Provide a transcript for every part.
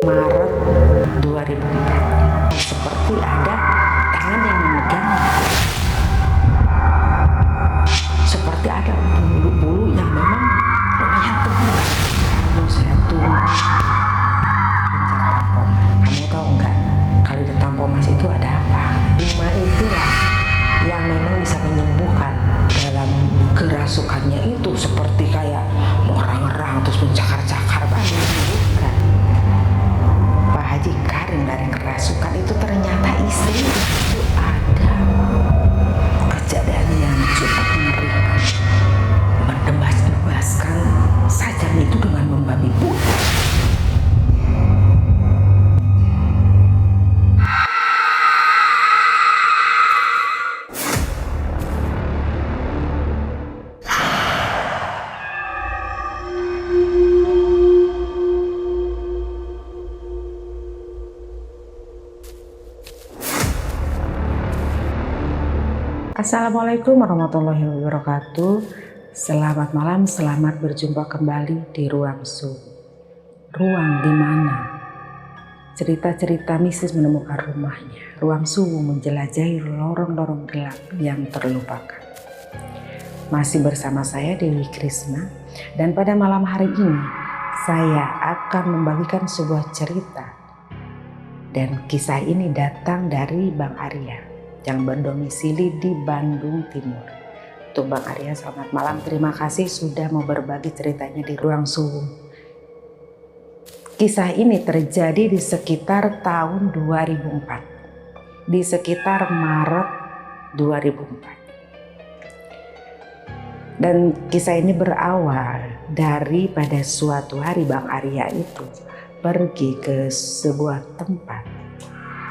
Maret 2004 seperti ada tangan yang memegang, seperti ada bulu-bulu yang memang lumayan tebal. Lalu saya turun pencet tampon. Kamu tahu nggak kalau di tampon mas itu ada apa? Lima itulah yang memang bisa menyembuhkan. Dalam kerasukannya itu seperti kayak mengerang-erang terus mencakar-cakar banget. Pak Haji Karim dari kerasukan itu ternyata istri itu ada kejadian yang cukup mengerikan, mendebas-debaskan sajam itu dengan membabi buta. Assalamualaikum warahmatullahi wabarakatuh. Selamat malam, selamat berjumpa kembali di Ruang Suwu. Ruang di mana cerita-cerita mistis menemukan rumahnya. Ruang Suwu menjelajahi lorong-lorong gelap yang terlupakan. Masih bersama saya Dewi Krisna, dan pada malam hari ini saya akan membagikan sebuah cerita. Dan kisah ini datang dari Bang Arya yang berdomisili di Bandung Timur. Untuk Bang Arya, selamat malam. Terima kasih sudah mau berbagi ceritanya di Ruang Suwu. Kisah ini terjadi di sekitar tahun 2004. Di sekitar Maret 2004. Dan kisah ini berawal dari pada suatu hari Bang Arya itu pergi ke sebuah tempat.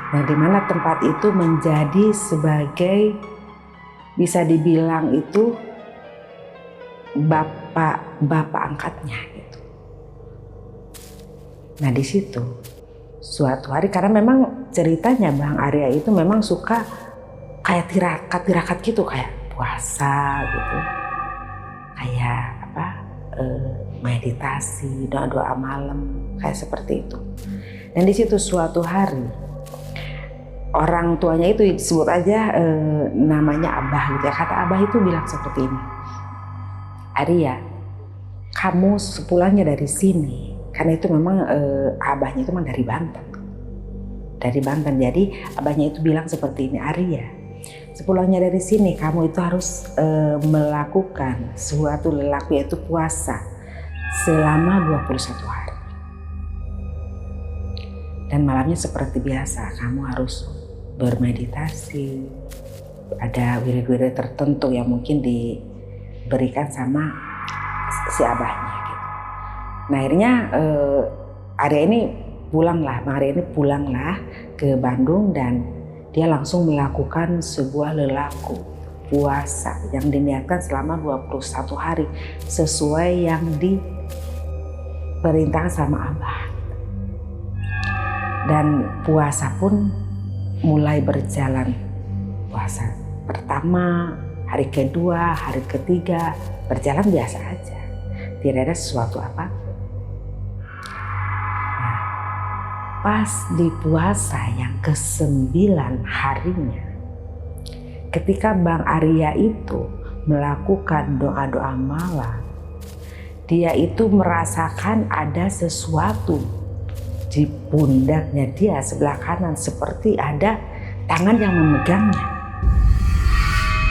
Nah, di mana tempat itu menjadi sebagai, bisa dibilang itu bapak angkatnya gitu. Nah, di situ suatu hari, karena memang ceritanya Bang Arya itu memang suka kayak tirakat gitu, kayak puasa gitu, kayak meditasi, doa-doa malam, kayak seperti itu. Dan di situ suatu hari orang tuanya itu disebut aja namanya Abah gitu ya. Kata Abah itu bilang seperti ini, Arya, kamu sepulangnya dari sini, karena itu memang abahnya itu memang dari Banten. Dari Banten, jadi abahnya itu bilang seperti ini, Arya, sepulangnya dari sini kamu itu harus melakukan suatu lelaku, yaitu puasa selama 21 hari. Dan malamnya seperti biasa, kamu harus bermeditasi, ada wirid-wirid tertentu yang mungkin diberikan sama si abahnya gitu. Nah, akhirnya Arya ini pulanglah, Bang Arya ini pulanglah ke Bandung, dan dia langsung melakukan sebuah lelaku puasa yang diniatkan selama 21 hari sesuai yang diperintahkan sama abah. Dan puasa pun mulai berjalan. Puasa pertama, hari kedua, hari ketiga berjalan biasa aja, tidak ada sesuatu apa. Nah, pas di puasa yang ke-9 harinya, ketika Bang Arya itu melakukan doa-doa malam, dia itu merasakan ada sesuatu di pundaknya dia sebelah kanan, seperti ada tangan yang memegangnya.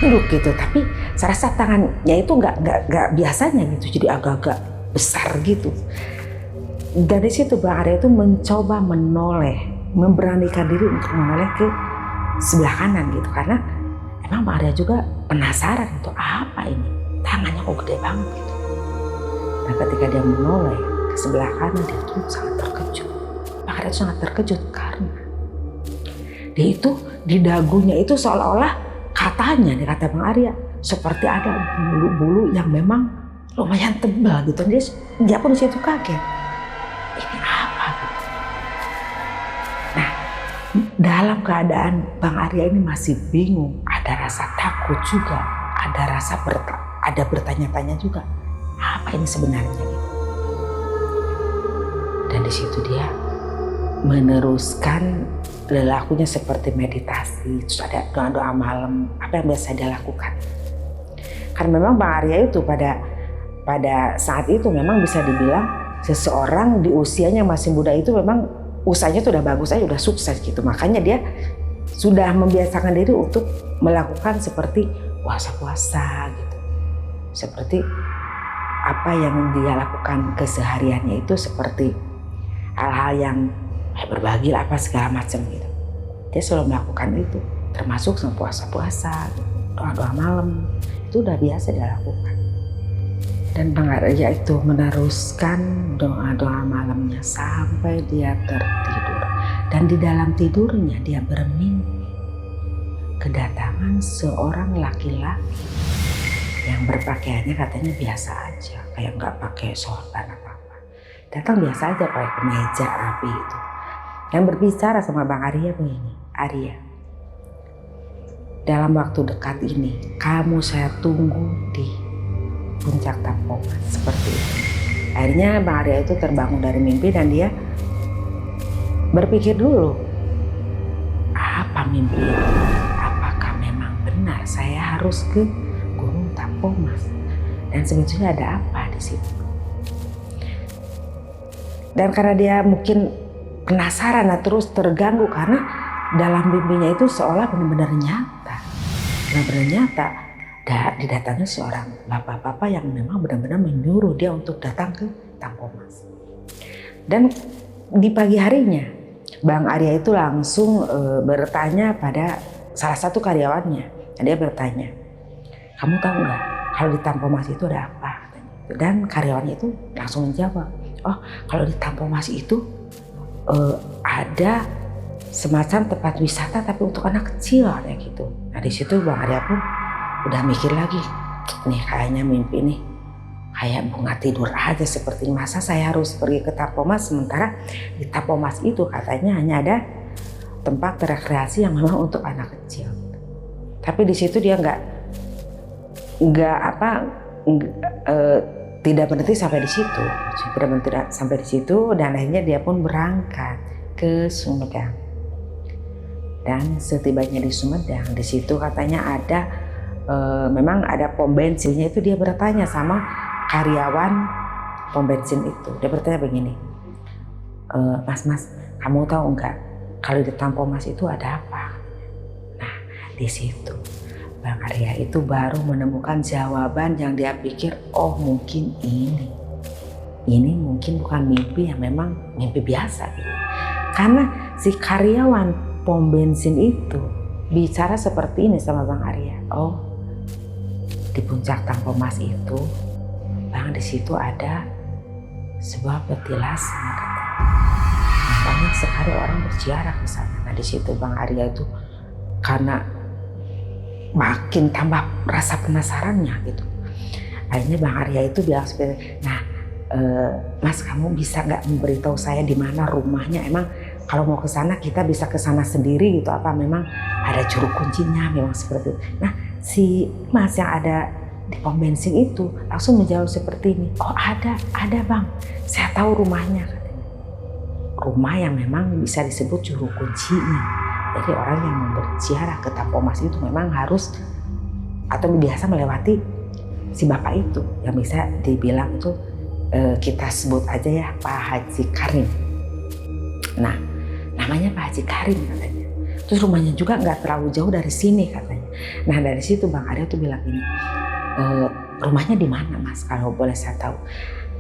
Duduk gitu, tapi saya rasa tangannya itu nggak biasanya gitu, jadi agak-agak besar gitu. Dari situ Bang Arya itu mencoba menoleh, memberanikan diri untuk menoleh ke sebelah kanan gitu, karena emang Bang Arya juga penasaran itu apa ini, tangannya kok gede banget gitu. Nah, ketika dia menoleh ke sebelah kanan, dia tuh sangat terkejut. Bang Arya sangat terkejut karena dia itu di dagunya itu seolah-olah, katanya nih, kata Bang Arya, seperti ada bulu-bulu yang memang lumayan tebal gitu. Dia pun disitu kaget, ini apa gitu. Nah, dalam keadaan Bang Arya ini masih bingung, ada rasa takut juga, ada rasa bertanya-tanya juga, apa ini sebenarnya gitu. Dan di situ dia meneruskan lelakunya seperti meditasi, terus ada doa-doa malam, apa yang biasa dia lakukan. Karena memang Bang Arya itu pada saat itu memang bisa dibilang seseorang di usianya masih muda itu memang usahanya tuh udah bagus aja, udah sukses gitu. Makanya dia sudah membiasakan diri untuk melakukan seperti puasa-puasa gitu. Seperti apa yang dia lakukan kesehariannya itu seperti hal-hal yang berbagi apa segala macam gitu. Dia selalu melakukan itu, termasuk sama puasa-puasa, doa-doa malam, itu udah biasa dia lakukan. Dan Bang Arya itu meneruskan doa-doa malamnya sampai dia tertidur. Dan di dalam tidurnya dia bermimpi kedatangan seorang laki-laki yang berpakaiannya katanya biasa aja, kayak nggak pakai sorban apa-apa. Datang biasa aja pakai kemeja rapi itu. Yang berbicara sama Bang Arya begini, Arya, dalam waktu dekat ini kamu saya tunggu di puncak Tampomas, seperti itu. Akhirnya Bang Arya itu terbangun dari mimpi dan dia berpikir dulu, apa mimpi itu? Apakah memang benar saya harus ke Gunung Tampomas? Dan sebetulnya ada apa di situ? Dan karena dia mungkin penasaran dan terus terganggu karena dalam mimpinya itu seolah benar-benar nyata. Benar-benar nyata. Didatangi seorang bapak-bapak yang memang benar-benar menyuruh dia untuk datang ke Tampomas. Dan di pagi harinya Bang Arya itu langsung bertanya pada salah satu karyawannya. Dan dia bertanya, kamu tahu nggak kalau di Tampomas itu ada apa? Dan karyawannya itu langsung menjawab, oh kalau di Tampomas itu ada semacam tempat wisata tapi untuk anak kecil kayak gitu. Nah di situ Bang Arya pun udah mikir lagi, nih kayaknya mimpi nih kayak bunga tidur aja, seperti masa saya harus pergi ke Tampomas sementara di Tampomas itu katanya hanya ada tempat rekreasi yang memang untuk anak kecil. Tapi di situ dia tidak berhenti sampai di situ, dan akhirnya dia pun berangkat ke Sumedang. Dan setibanya di Sumedang, di situ katanya ada memang ada pom bensinnya itu. Dia bertanya sama karyawan pom bensin itu. Dia bertanya begini, mas, kamu tahu nggak kalau di Tampomas itu ada apa? Nah di situ Bang Arya itu baru menemukan jawaban yang dia pikir, oh mungkin ini mungkin bukan mimpi yang memang mimpi biasa gitu. Karena si karyawan pom bensin itu bicara seperti ini sama Bang Arya, oh di puncak Tampomas itu, Bang, di situ ada sebuah petilasan katanya. Banyak sekali orang berziarah ke sana. Nah di situ Bang Arya itu karena makin tambah rasa penasarannya gitu. Akhirnya Bang Arya itu bilang seperti, nah mas kamu bisa nggak memberitahu saya di mana rumahnya? Emang kalau mau ke sana kita bisa ke sana sendiri gitu? Apa memang ada juru kuncinya? Memang seperti itu. Nah si mas yang ada di pom bensin itu langsung menjawab seperti ini, oh ada Bang, saya tahu rumahnya katanya. Rumah yang memang bisa disebut juru kuncinya. Jadi orang yang mau berziarah ke Tampomas itu memang harus atau biasa melewati si bapak itu yang bisa dibilang itu kita sebut aja ya Pak Haji Karim. Nah namanya Pak Haji Karim katanya. Terus rumahnya juga nggak terlalu jauh dari sini katanya. Nah dari situ Bang Arya tuh bilang ini, rumahnya di mana mas kalau boleh saya tahu?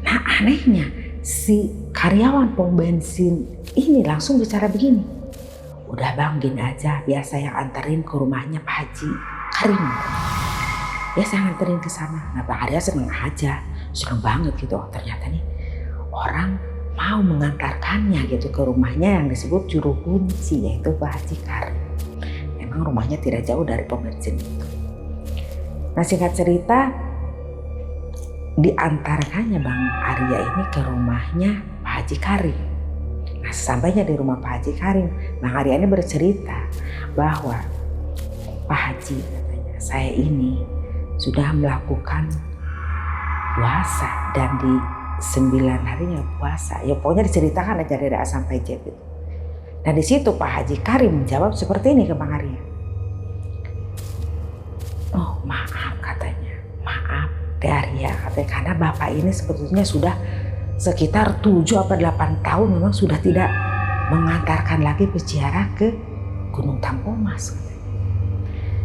Nah anehnya si karyawan pom bensin ini langsung bicara begini, udah Bang gini aja, biasa yang anterin ke rumahnya Pak Haji Karim. Biasa yang anterin ke sana. Nah Bang Arya seneng aja, seneng banget gitu. Oh, ternyata nih orang mau mengantarkannya gitu ke rumahnya yang disebut juru kunci, yaitu Pak Haji Karim. Memang rumahnya tidak jauh dari pom bensin itu. Nah singkat cerita, diantarkannya Bang Arya ini ke rumahnya Pak Haji Karim. Nah sesampainya di rumah Pak Haji Karim, Bang Arya ini bercerita bahwa Pak Haji katanya, saya ini sudah melakukan puasa dan di 9 harinya puasa. Ya pokoknya diceritakan aja dari A sampai Z gitu. Nah di situ Pak Haji Karim menjawab seperti ini ke Bang Arya. Oh maaf katanya, maaf Teh Arya katanya, karena Bapak ini sebetulnya sudah sekitar 7 atau 8 tahun memang sudah tidak mengantarkan lagi peziarah ke Gunung Tampomas.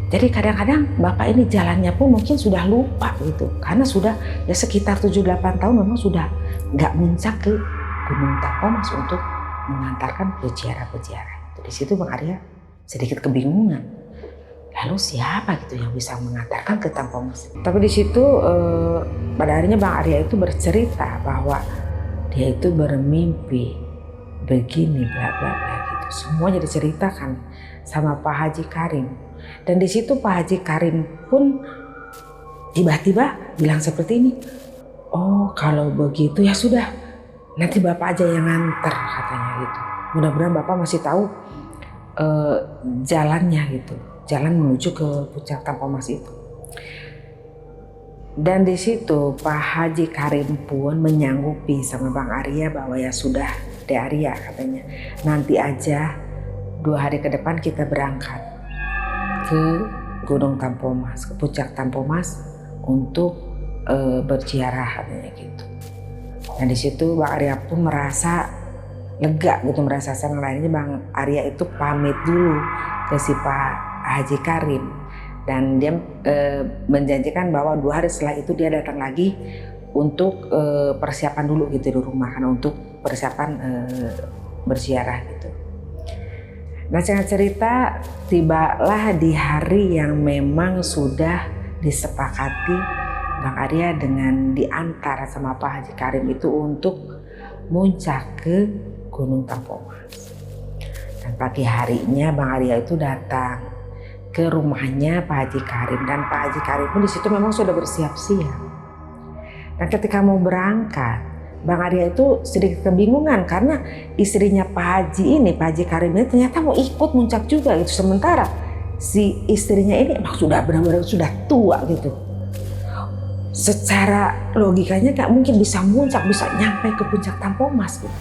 Jadi kadang-kadang Bapak ini jalannya pun mungkin sudah lupa gitu, karena sudah ya sekitar 7-8 tahun memang sudah nggak muncak ke Gunung Tampomas untuk mengantarkan peziarah-peziarah. Di situ Bang Arya sedikit kebingungan. Lalu siapa gitu yang bisa mengantarkan ke Tampomas? Tapi di situ pada akhirnya Bang Arya itu bercerita bahwa dia itu bermimpi begini bla bla bla gitu. Semuanya diceritakan sama Pak Haji Karim. Dan di situ Pak Haji Karim pun tiba-tiba bilang seperti ini. Oh kalau begitu ya sudah, nanti Bapak aja yang nganter katanya gitu. Mudah-mudahan Bapak masih tahu jalannya gitu. Jalan menuju ke puncak Tampomas itu. Dan di situ Pak Haji Karim pun menyanggupi sama Bang Arya bahwa ya sudah Teh Arya katanya, nanti aja 2 hari ke depan kita berangkat ke Gunung Tampomas, ke puncak Tampomas untuk berziarah katanya gitu. Nah di situ Bang Arya pun merasa lega gitu, merasa senang. Lainnya Bang Arya itu pamit dulu ke si Pak Haji Karim dan dia menjanjikan bahwa 2 hari setelah itu dia datang lagi untuk persiapan dulu gitu di rumah, kan untuk persiapan berziarah gitu. Nah singkat cerita tibalah di hari yang memang sudah disepakati Bang Arya dengan diantar sama Pak Haji Karim itu untuk muncak ke Gunung Tampomas. Dan pagi harinya Bang Arya itu datang ke rumahnya Pak Haji Karim, dan Pak Haji Karim pun di situ memang sudah bersiap-siap. Dan ketika mau berangkat, Bang Arya itu sedikit kebingungan karena istrinya Pak Haji ini, Pak Haji Karim ini ternyata mau ikut muncak juga gitu. Sementara si istrinya ini emang sudah benar-benar sudah tua gitu. Secara logikanya gak mungkin bisa muncak, bisa nyampe ke puncak Tampomas gitu.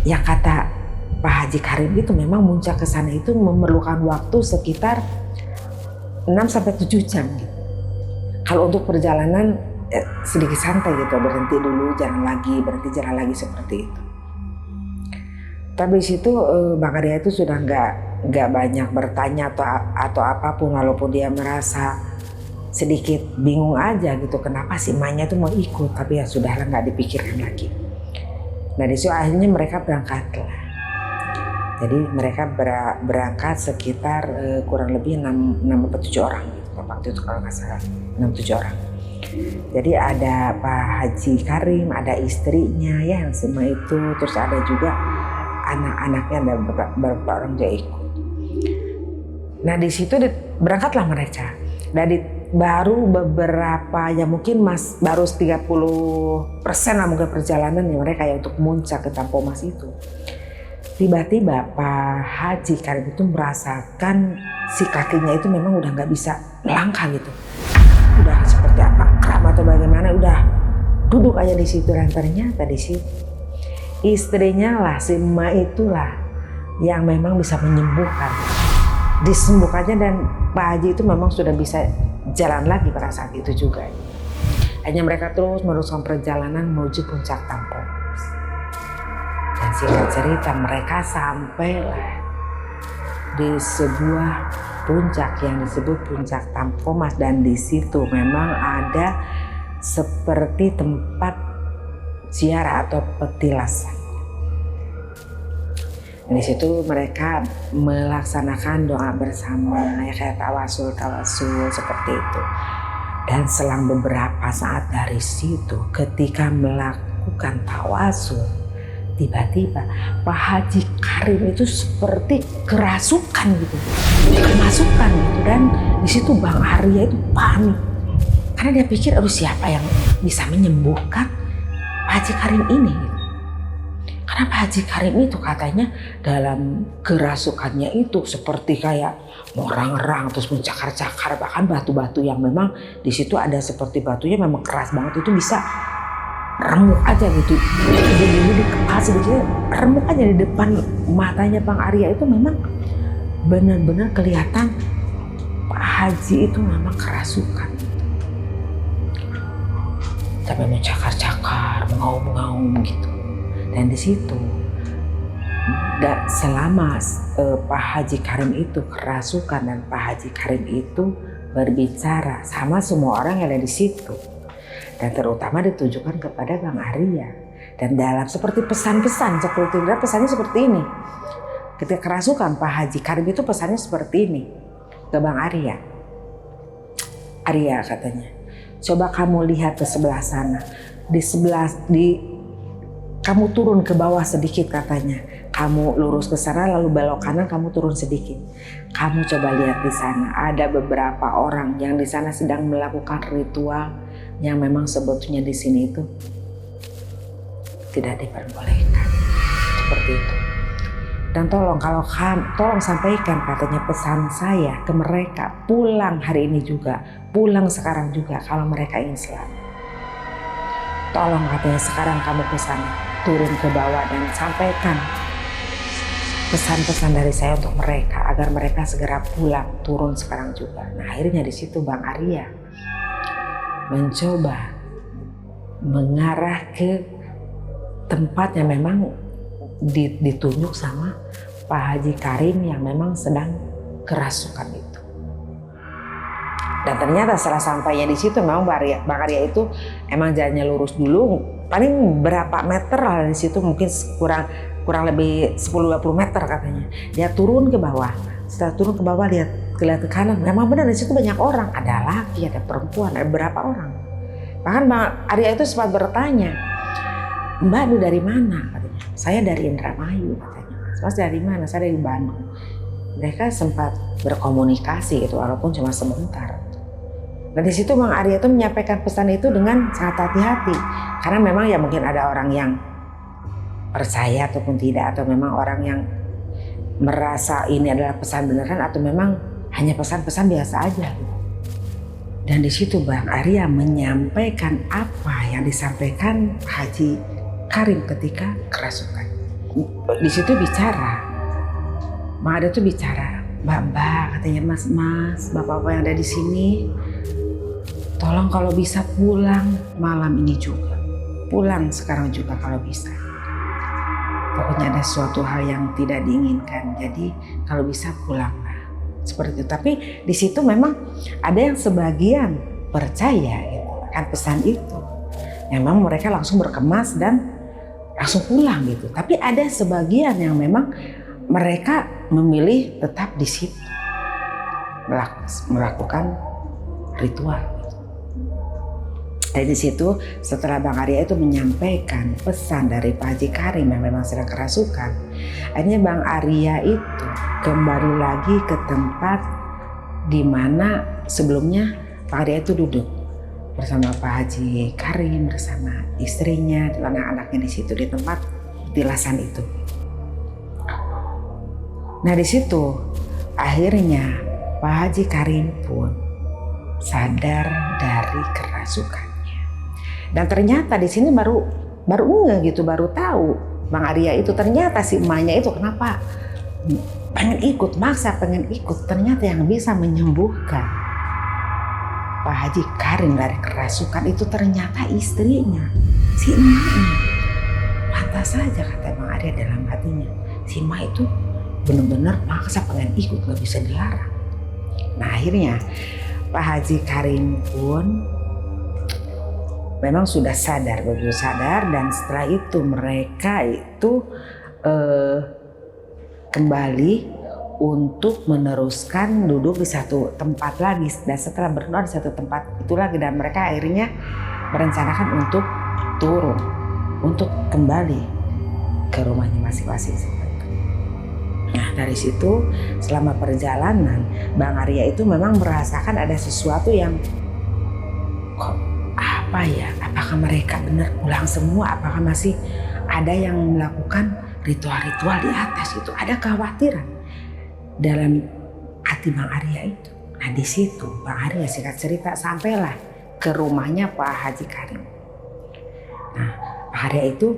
Ya kata Pak Haji Karim itu memang muncak ke sana itu memerlukan waktu sekitar 6-7 jam gitu. Kalau untuk perjalanan sedikit santai gitu, berhenti dulu, jalan lagi, berhenti jalan lagi seperti itu. Tapi di situ Bang Arya itu sudah nggak banyak bertanya atau apapun, walaupun dia merasa sedikit bingung aja gitu, kenapa si emaknya itu mau ikut, tapi ya sudahlah nggak dipikirkan lagi. Nah di situ akhirnya mereka berangkatlah. Jadi mereka berangkat sekitar kurang lebih 6-7 orang gitu. Waktu itu kalau nggak salah 6-7 orang. Jadi ada Pak Haji Karim, ada istrinya ya yang semua itu, terus ada juga anak-anaknya, ada beberapa orang juga ikut. Nah di situ berangkatlah mereka. Dari baru beberapa ya mungkin baru 30% lah mungkin perjalanan ya mereka ya untuk muncak ke Tampomas itu. Tiba-tiba Pak Haji Karim itu merasakan si kakinya itu memang udah nggak bisa melangkah gitu. Udah seperti apa, kram atau bagaimana, udah duduk aja di situ. Dan ternyata di situ istrinya lah, si emak itulah yang memang bisa menyembuhkan. Disembuhkannya, dan Pak Haji itu memang sudah bisa jalan lagi pada saat itu juga. Hanya mereka terus meneruskan perjalanan menuju puncak Tampomas. Dan singkat cerita mereka sampailah di sebuah puncak yang disebut puncak Tampomas, dan di situ memang ada seperti tempat ziarah atau petilasan. Di situ mereka melaksanakan doa bersama ya kayak tawasul seperti itu. Dan selang beberapa saat dari situ ketika melakukan tawasul, tiba-tiba Pak Haji Karim itu seperti kerasukan gitu, kemasukan gitu. Dan di situ Bang Arya itu panik karena dia pikir aduh siapa yang bisa menyembuhkan Pak Haji Karim ini gitu. Karena Pak Haji Karim itu katanya dalam kerasukannya itu seperti kayak morang-rang terus mencakar-cakar, bahkan batu-batu yang memang di situ ada seperti batunya memang keras banget itu bisa remuk aja gitu di kepala sedikit remuk aja di depan matanya Bang Arya itu memang benar-benar kelihatan Pak Haji itu memang kerasukan. Sampai mencakar-cakar, mengaum-ngaum gitu. Dan di situ selama Pak Haji Karim itu kerasukan dan Pak Haji Karim itu berbicara sama semua orang yang ada di situ, dan terutama ditujukan kepada Bang Arya. Dan dalam seperti pesan-pesan seperti itu, pesannya seperti ini. Ketika kerasukan Pak Haji Karim itu pesannya seperti ini ke Bang Arya. Arya katanya, coba kamu lihat ke sebelah sana, kamu turun ke bawah sedikit katanya. Kamu lurus ke sana lalu belok kanan, kamu turun sedikit. Kamu coba lihat di sana, ada beberapa orang yang di sana sedang melakukan ritual yang memang sebetulnya di sini itu tidak diperbolehkan. Seperti itu. Dan tolong tolong sampaikan katanya pesan saya ke mereka, pulang hari ini juga, pulang sekarang juga kalau mereka ingin selamat. Tolong katanya sekarang kamu ke sana, turun ke bawah dan sampaikan pesan-pesan dari saya untuk mereka agar mereka segera pulang, turun sekarang juga. Nah, akhirnya di situ Bang Arya mencoba mengarah ke tempat yang memang ditunjuk sama Pak Haji Karim yang memang sedang kerasukan itu. Dan ternyata setelah sampainya di situ memang Bang Arya itu emang jalannya lurus dulu, paling berapa meter lah di situ, mungkin kurang lebih 10-20 meter katanya. Dia turun ke bawah. Setelah turun ke bawah lihat ke kanan, memang benar di situ banyak orang, ada laki, ada perempuan, ada berapa orang. Bahkan Bang Arya itu sempat bertanya, "Mbak lu dari mana?" katanya. "Saya dari Indramayu," katanya. "Mas dari mana?" "Saya dari Bandung." Mereka sempat berkomunikasi gitu walaupun cuma sebentar. Dan di situ Bang Arya itu menyampaikan pesan itu dengan sangat hati-hati, karena memang ya mungkin ada orang yang percaya ataupun tidak, atau memang orang yang merasa ini adalah pesan beneran atau memang hanya pesan-pesan biasa aja. Dan di situ Bang Arya menyampaikan apa yang disampaikan Haji Karim ketika kerasukan. Di situ bicara, Bang Arya itu bicara, "Mbak, katanya Mas, Bapak-bapak yang ada di sini, tolong kalau bisa pulang malam ini juga, pulang sekarang juga kalau bisa. Pokoknya ada suatu hal yang tidak diinginkan, jadi kalau bisa pulanglah." Seperti itu. Tapi di situ memang ada yang sebagian percaya gitu, kan pesan itu. Memang mereka langsung berkemas dan langsung pulang gitu. Tapi ada sebagian yang memang mereka memilih tetap di situ melakukan ritual. Dari situ setelah Bang Arya itu menyampaikan pesan dari Pak Haji Karim yang memang sedang kerasukan, akhirnya Bang Arya itu kembali lagi ke tempat di mana sebelumnya Bang Arya itu duduk bersama Pak Haji Karim, bersama istrinya dan anak-anaknya di situ di tempat tilasan itu. Nah di situ akhirnya Pak Haji Karim pun sadar dari kerasukan. Dan ternyata di sini baru ngeh gitu, baru tahu Bang Arya itu ternyata si emaknya itu kenapa pengen ikut, pengen ikut. Ternyata yang bisa menyembuhkan Pak Haji Karim dari kerasukan itu ternyata istrinya, si emaknya. Pantas saja kata Bang Arya dalam hatinya, si emak itu benar-benar maksa pengen ikut, gak bisa dilarang. Nah akhirnya Pak Haji Karim pun memang sudah sadar, begitu sadar, dan setelah itu mereka itu kembali untuk meneruskan duduk di satu tempat lagi, dan setelah berdoa di satu tempat itu lagi, dan mereka akhirnya merencanakan untuk turun, untuk kembali ke rumahnya masing-masing. Nah dari situ selama perjalanan Bang Arya itu memang merasakan ada sesuatu yang kok apa ya, apakah mereka benar pulang semua, apakah masih ada yang melakukan ritual-ritual di atas itu. Ada kekhawatiran dalam hati Bang Arya itu. Nah di situ Bang Arya singkat cerita sampailah ke rumahnya Pak Haji Karim. Nah Pak Arya itu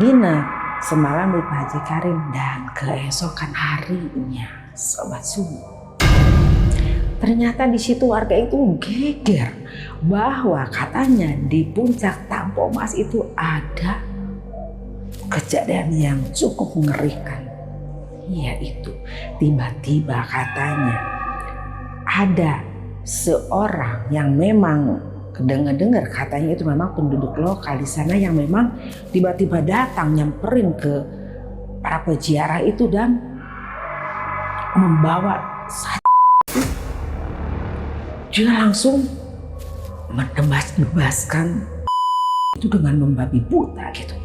nginep semalam di Pak Haji Karim, dan keesokan harinya Sobat Subuh. Ternyata di situ warga itu geger bahwa katanya di puncak Tampomas itu ada kejadian yang cukup mengerikan. Yaitu tiba-tiba katanya ada seorang yang memang dengar katanya itu memang penduduk lokal di sana yang memang tiba-tiba datang nyamperin ke para peziarah itu dan membawa dia langsung menebas-nebaskan itu dengan membabi buta gitu.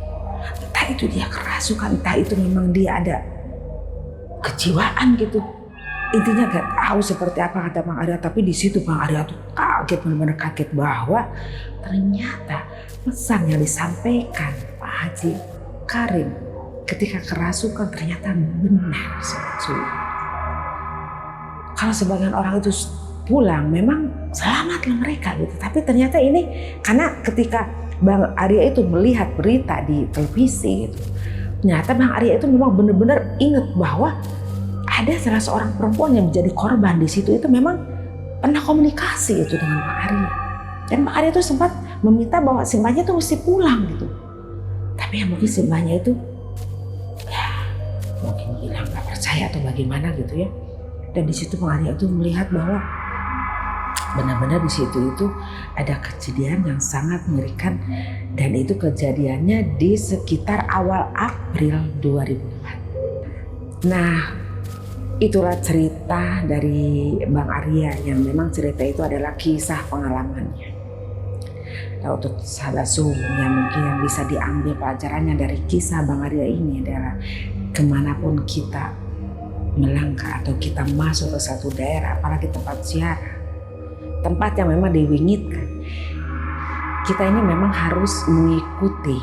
Entah itu dia kerasukan, entah itu memang dia ada kejiwaan gitu. Intinya gak tahu seperti apa kata Bang Arya, tapi di situ Bang Arya tuh kaget, benar-benar kaget bahwa ternyata pesan yang disampaikan Pak Haji Karim ketika kerasukan ternyata benar. Kalau sebagian orang itu pulang memang selamatlah mereka gitu, tapi ternyata ini karena ketika Bang Arya itu melihat berita di televisi gitu, ternyata Bang Arya itu memang benar-benar ingat bahwa ada salah seorang perempuan yang menjadi korban di situ itu memang pernah komunikasi itu dengan Bang Arya, dan Bang Arya itu sempat meminta bahwa si mbaknya itu mesti pulang gitu, tapi ya mungkin si mbaknya itu ya mungkin bilang nggak percaya atau bagaimana gitu ya. Dan di situ Bang Arya itu melihat bahwa benar-benar di situ itu ada kejadian yang sangat mengerikan, dan itu kejadiannya di sekitar awal April 2004. Nah, itulah cerita dari Bang Arya yang memang cerita itu adalah kisah pengalamannya. Nah, untuk sahabat Subuh yang mungkin yang bisa diambil pelajarannya dari kisah Bang Arya ini adalah kemanapun kita melangkah atau kita masuk ke satu daerah, apalagi tempat ziarah, tempat yang memang diwingitkan, kita ini memang harus mengikuti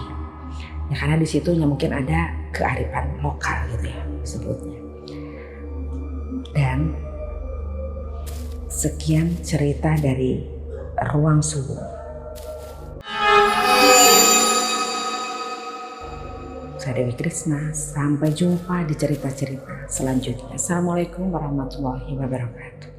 ya, karena di situ mungkin ada kearifan lokal gitu ya sebutnya. Dan sekian cerita dari Ruang Subuh. Saya Dewi Krisna, sampai jumpa di cerita-cerita selanjutnya. Assalamualaikum warahmatullahi wabarakatuh.